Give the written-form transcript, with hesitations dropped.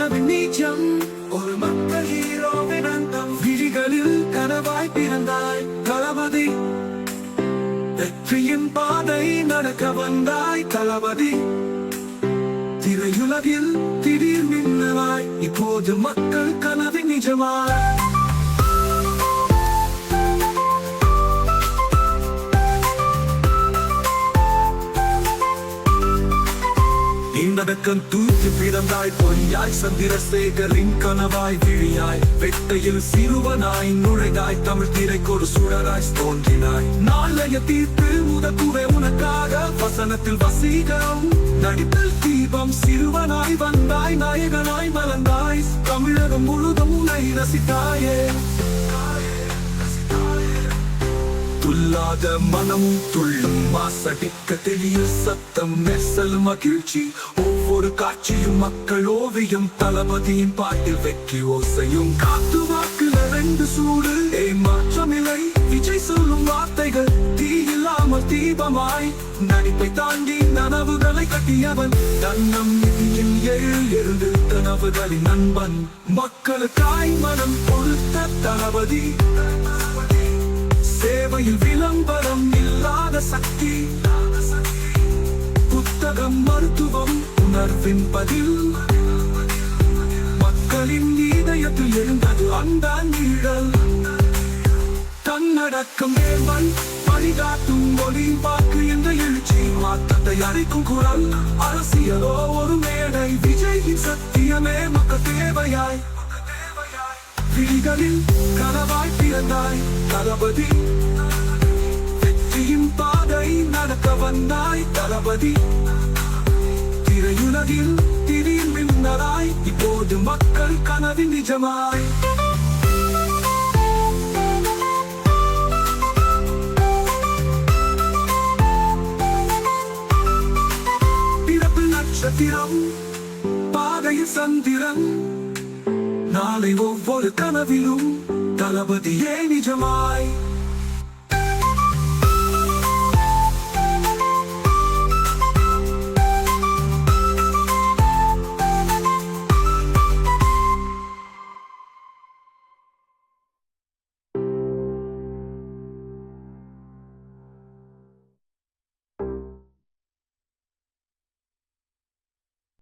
கனவு நீச்சம் ஒரு மக்கள் ஹீரோவின் அந்தம் விழிகளில் கனவாய் பிறந்தாய் தளபதி வெற்றியின் பாதை நடக்க வந்தாய் தளபதி திரையுலகில் திடீர் மின்னலாய் இப்போது மக்கள் கனவு நிஜமாய் இந்தடக்கம் தூக்கி பிறந்தாய் பொய்யாய் சந்திரசேகரின் கனவாய் விழியாய் வெட்டையில் சிறுவனாய் நுழைந்தாய் தமிழ் திரைக்கொரு சுடராய் தோன்றினாய் நாளைய தீர்ப்பு உதக்குவே உனக்காக வசனத்தில் வசீகம் நடிப்பில் தீபம் சிறுவனாய் வந்தாய் நாயகனாய் மலர்ந்தாய் தமிழகம் முழுதும் உன்னை ரசித்தாயே துல்லாத மனமும் துள்ளும் மாசடிக்க தெளிய சத்தம் நெசல் மகிழ்ச்சி ஒவ்வொரு காட்சியும் மக்கள் ஓவியம் தளபதியின் பாட்டில் வெற்றி ஓசையும் காத்து வாக்குல ரெண்டு சூடு ஏமாற்றமில்லை விஜய் சொல்லும் வார்த்தைகள் தீயில்லாமல் தீபமாய் நடிப்பை தாண்டி நனவுகளை கட்டியவன் தன்னம் நிதியில் எழுந்து கனவுகளின் நண்பன் மக்களுக்காய் மனம் கொடுத்த தளபதி சேவையில் விளம்பரம் இல்லாத சக்தி புத்தகம் மருத்துவம் உணர்வின் பதில் மக்களின் இதயத்தில் எழுந்தது அந்த நீழல் தன்னடக்கம் தேவன் வழிகாட்டும் மொழி வாக்கு என்ற எழுச்சி மாற்றத்தை அளிக்கும் குரல் அரசியலோ ஒரு மேடை விஜயின் சத்தியமே மக்கள் தேவையாய் விழிகளில் கனவாய் பிறந்தாய் தளபதி வெற்றியின் பாதை நடக்க வந்தாய் தளபதி திரையுலகில் திடீர் மின்னலாய் இப்போது மக்கள் கனவு நிஜமாய் பிறப்பு நட்சத்திரம் பாதையில் சந்திரன் நாளை ஒவ்வொரு கனவிலும் தளபதியே நிஜமாய்